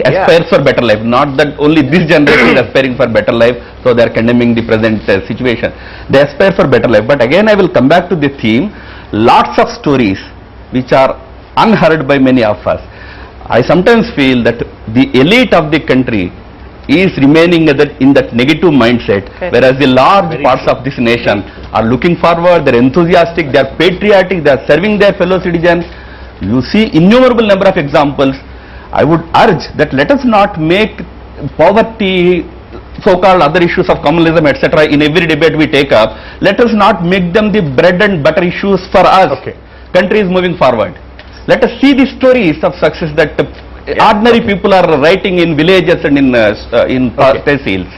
everybody aspires for better life, not that only this generation is aspiring for better life, so they are condemning the present situation. They aspire for better life. But again, I will come back to the theme, lots of stories which are unheard by many of us. I sometimes feel that the elite of the country is remaining in that negative mindset, whereas the large parts of this nation are looking forward, they are enthusiastic, they are patriotic, they are serving their fellow citizens. You see innumerable number of examples. I would urge that let us not make poverty, so-called other issues of communalism, etc. in every debate we take up. Let us not make them the bread and butter issues for us. Country is moving forward. Let us see the stories of success that ordinary people are writing in villages and in tehsils.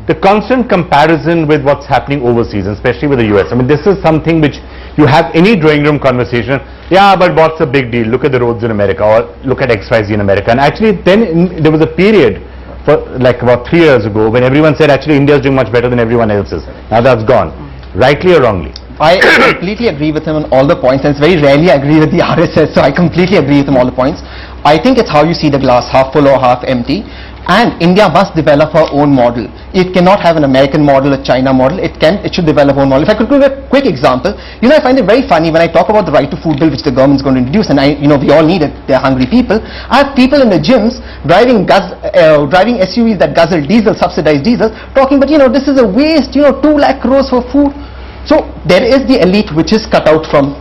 The constant comparison with what's happening overseas, especially with the US. I mean, this is something which you have any drawing room conversation. Yeah, but what's the big deal? Look at the roads in America, or look at XYZ in America. And actually, then there was a period for like about 3 years ago when everyone said actually India is doing much better than everyone else's. Now that's gone, rightly or wrongly. I completely agree with him on all the points, and it's very rarely I agree with the RSS, so I completely agree with him all the points. I think it's how you see the glass, half full or half empty, and India must develop her own model. It cannot have an American model, a China model. It should develop her own model. If I could give a quick example, I find it very funny when I talk about the right to food bill which the government is going to introduce, and we all need it, they're hungry people. I have people in the gyms driving SUVs that guzzle diesel, subsidized diesel, talking about, this is a waste, 2 lakh crores for food. So there is the elite which is cut out from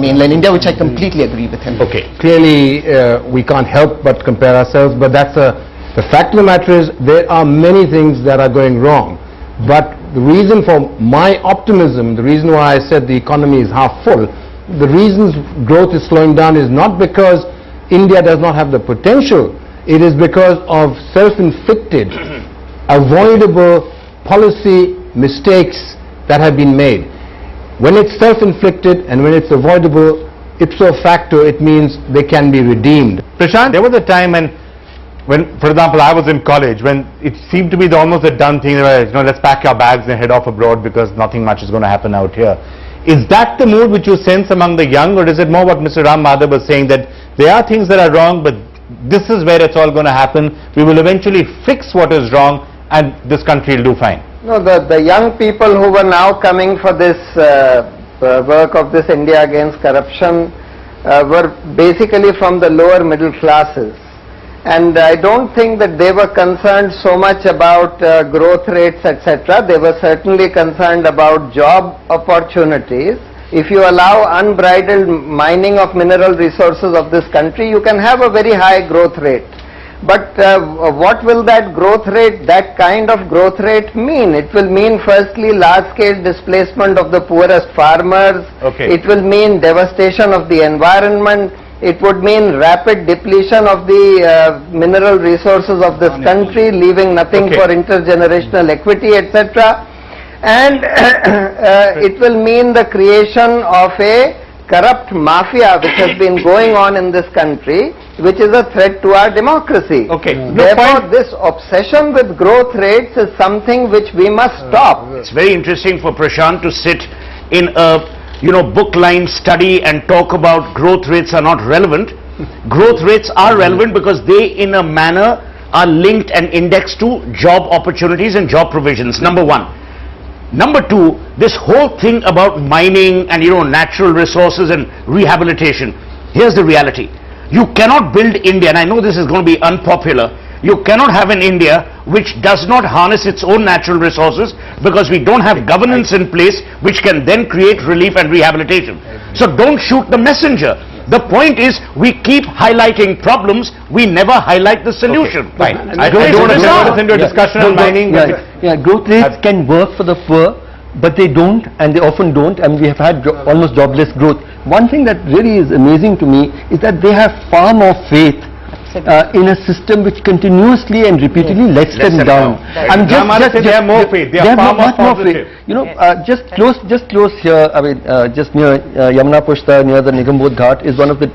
mainland India, which I completely agree with him. Clearly we can't help but compare ourselves, but that's the fact of the matter is there are many things that are going wrong. But the reason for my optimism, the reason why I said the economy is half full, the reasons growth is slowing down is not because India does not have the potential, it is because of self-inflicted, avoidable policy mistakes that have been made. When it's self-inflicted and when it's avoidable, ipso facto, it means they can be redeemed. Prashant, there was a time when, for example, I was in college, when it seemed to be almost a done thing, let's pack your bags and head off abroad because nothing much is going to happen out here. Is that the mood which you sense among the young, or is it more what Mr. Ram Madhav was saying, that there are things that are wrong, but this is where it's all going to happen, we will eventually fix what is wrong and this country will do fine? No, the young people who were now coming for this work of this India Against Corruption were basically from the lower middle classes. And I don't think that they were concerned so much about growth rates, etc. They were certainly concerned about job opportunities. If you allow unbridled mining of mineral resources of this country, you can have a very high growth rate. But what will that growth rate, that kind of growth rate mean? It will mean firstly large-scale displacement of the poorest farmers. It will mean devastation of the environment. It would mean rapid depletion of the mineral resources of this country, leaving nothing for intergenerational equity, etc. And it will mean the creation of a corrupt mafia which has been going on in this country, which is a threat to our democracy. Therefore, this obsession with growth rates is something which we must stop. It's very interesting for Prashant to sit in a book-line study and talk about growth rates are not relevant. Growth rates are relevant because they in a manner are linked and indexed to job opportunities and job provisions, number one. Number two, this whole thing about mining and natural resources and rehabilitation, here's the reality. You cannot build India, and I know this is going to be unpopular, you cannot have an India which does not harness its own natural resources, because we don't have governance in place which can then create relief and rehabilitation. So don't shoot the messenger. The point is, we keep highlighting problems, we never highlight the solution. I don't want to get into a discussion on mining. Growth rates can work for the poor, but they don't, and they often don't, and we have had almost jobless growth. One thing that really is amazing to me is that they have far more faith in a system which continuously and repeatedly lets them down. I mean, they have more faith. They are far more positive. Just close here. I mean, just near Yamuna Pushta, near the Nigambodh Ghat, is one of the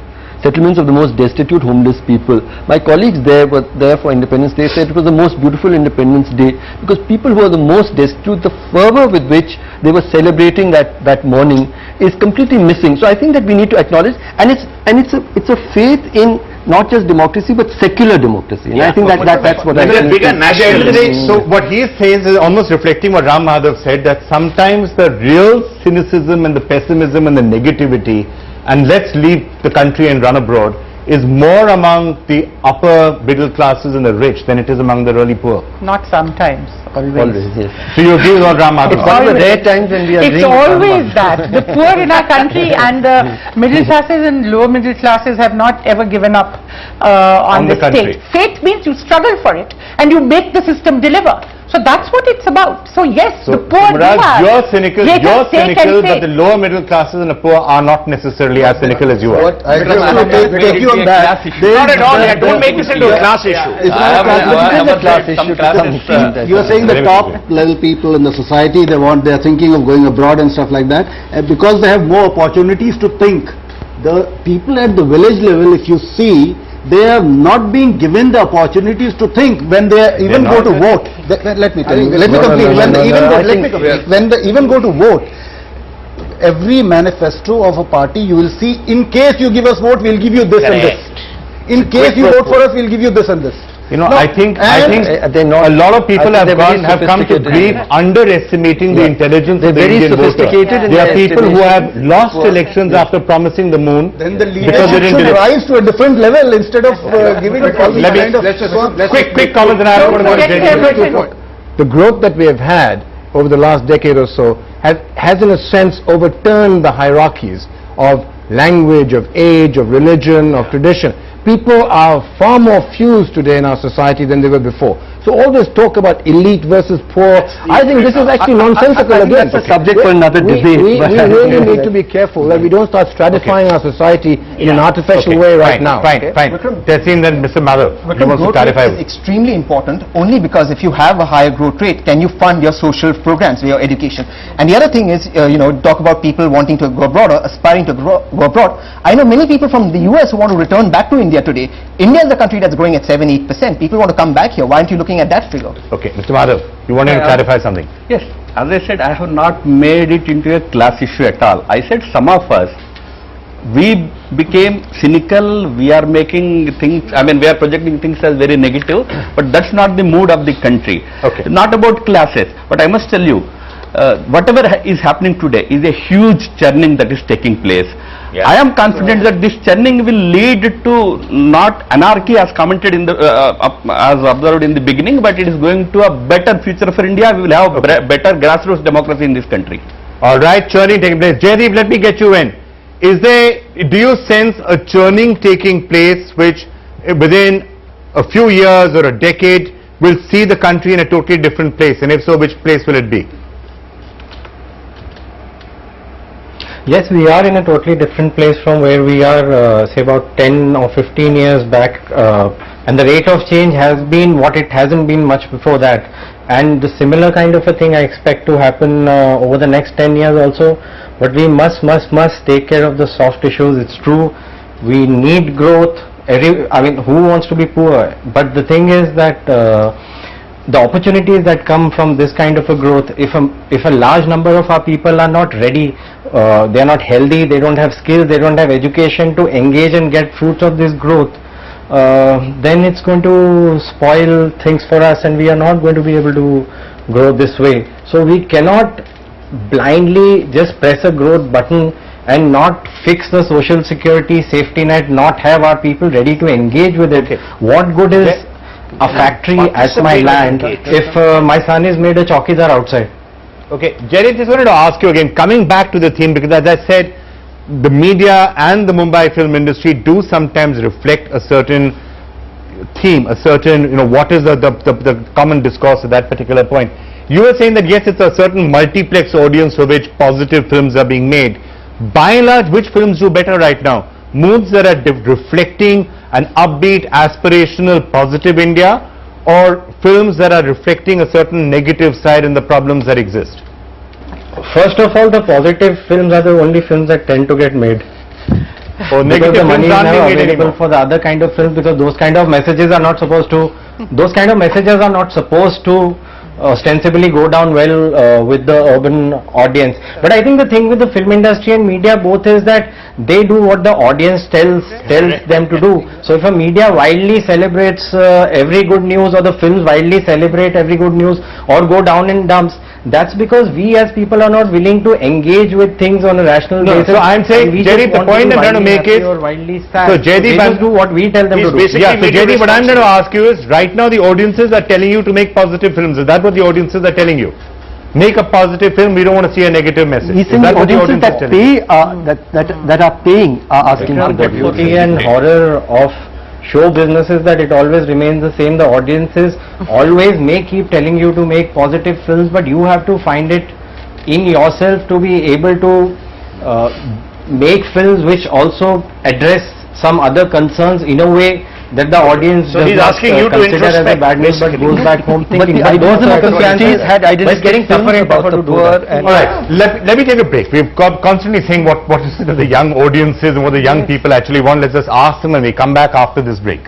settlements of the most destitute homeless people. My colleagues there were there for Independence Day, said it was the most beautiful Independence Day because people who are the most destitute, the fervor with which they were celebrating that morning is completely missing. So I think that we need to acknowledge, and it's a faith in not just democracy but secular democracy. And I think that's what I think. Bigger national. So what he says is almost reflecting what Ram Madhav said, that sometimes the real cynicism and the pessimism and the negativity, and let's leave the country and run abroad, is more among the upper middle classes and the rich than it is among the really poor. Not sometimes, always. Always, yes. So you agree with what Ram Madhav It's said? one of the rare times when we are It's always that. The poor in our country and the middle classes and lower middle classes have not ever given up on the the country. state. Faith means you struggle for it and you make the system deliver. So that's what it's about. So yes, the poor do Raj, have. you're cynical, greater stake and but faith. the lower middle classes and the poor are not necessarily as cynical as you are. What I just want to take you on that. Not at all. Don't make this into a class issue. It's not a class issue. You're saying the Very top good. level people in the society, they're thinking of going abroad and stuff like that, and because they have more opportunities to think. The people at the village level, if you see, they are not being given the opportunities to think when they even go to vote. Let me tell you, let me complete. When they even go to vote, every manifesto of a party, you will see, in case you give us vote, we'll give you this and this. In case you vote for us, we'll give you this and this. You know, No, I think they're not, a lot of people I have think they're very come to sophisticated. grieve underestimating the intelligence They're of the very Indian voter. sophisticated in There are their people who have estimation. lost elections after promising the moon. Then the Because they leadership didn't should deliver. rise to a different level instead of giving all these Let me- kind of... Quick comments and I don't want to go to Forget JD. everything. The growth that we have had over the last decade or so has in a sense overturned the hierarchies of language, of age, of religion, of tradition. People are far more fused today in our society than they were before. So all this talk about elite versus poor, I think this is actually nonsensical I think again. that's a subject for another debate, We but- really need to be careful that we don't start stratifying our society in an artificial way right now. Fine. Tessin, then Mr. Madhav. He wants to Growth rate clarify. is extremely important only because if you have a higher growth rate, can you fund your social programs, your education? And the other thing is, talk about people wanting to go abroad or aspiring to go abroad. I know many people from the US who want to return back to India today. India is a country that's growing at 7-8%. People want to come back here. Why aren't you looking at that figure? Okay, Mr. Madhav, you wanted to clarify something. Yes, as I said, I have not made it into a class issue at all. I said some of us, we became cynical, we are making things, we are projecting things as very negative, but that's not the mood of the country. Okay. Not about classes, but I must tell you, whatever is happening today is a huge churning that is taking place. Yeah. I am confident that this churning will lead to not anarchy as commented in the as observed in the beginning, but it is going to a better future for India. We will have better grassroots democracy in this country. All right, churning taking place. Jaydeep, let me get you in. Do you sense a churning taking place which within a few years or a decade will see the country in a totally different place? And if so, which place will it be? Yes, we are in a totally different place from where we are, say about 10 or 15 years back, and the rate of change has been what it hasn't been much before that, and the similar kind of a thing I expect to happen over the next 10 years also. But we must take care of the soft issues. It's true, we need growth. Who wants to be poor? But the thing is that the opportunities that come from this kind of a growth, if a large number of our people are not ready, they are not healthy, they don't have skills, they don't have education to engage and get fruits of this growth, then it's going to spoil things for us and we are not going to be able to grow this way. So we cannot blindly just press a growth button and not fix the social security safety net, not have our people ready to engage with it. Okay. What good is a factory at my land if my son is made a chowkidar outside? Okay, Jerry, just wanted to ask you again, coming back to the theme, because as I said, the media and the Mumbai film industry do sometimes reflect a certain theme, a certain, what is the common discourse at that particular point. You were saying that yes, it's a certain multiplex audience for which positive films are being made. By and large, which films do better right now? Moods that are reflecting an upbeat, aspirational, positive India, or films that are reflecting a certain negative side and the problems that exist? First of all, the positive films are the only films that tend to get made. Or because negative the films money is aren't never being made available anymore. for the other kind of films, because those kind of messages are not supposed to, ostensibly go down well with the urban audience. But I think the thing with the film industry and media both is that they do what the audience tells them to do. So if a media widely celebrates every good news, or the films widely celebrate every good news, or go down in dumps, that's because we as people are not willing to engage with things on a rational No, basis. so I'm saying, And we Jaideep, just the want to point be I'm trying to widely make happy is- or widely sad. So, Jaideep, they just do what we tell them He's to do. basically Yeah, so made you Jaideep, what I'm going to responsible. ask you is, right now the audiences are telling you to make positive films. Is that what the audiences are telling you? Make a positive film, we don't want to see a negative message. He's Is saying that the what the audiences audience is that telling you? pay, that are paying are asking for The that. beauty and horror of show business is that it always remains the same. The audiences always may keep telling you to make positive films, but you have to find it in yourself to be able to make films which also address some other concerns in a way that the audience So does he's not asking you to consider as a introspect, bad news, but basically. goes back home thinking. the those idealism of the circumstances, 60s had but it's idealistic getting tougher films and tougher about to the do poor that. and All right, let me take a break. We've constantly saying what is it that the young audiences and what the young people actually want. Let's just ask them when we come back after this break.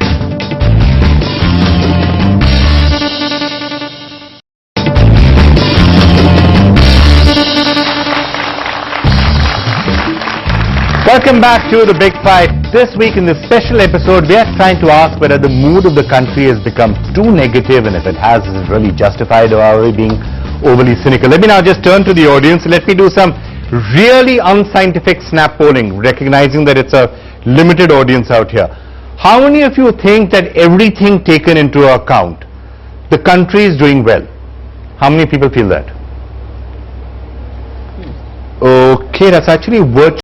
Welcome back to The Big Fight. This week in this special episode, we are trying to ask whether the mood of the country has become too negative, and if it has, is it really justified, or are we being overly cynical? Let me now just turn to the audience. Let me do some really unscientific snap polling, recognizing that it's a limited audience out here. How many of you think that everything taken into account, the country is doing well? How many people feel that? Okay, that's actually virtually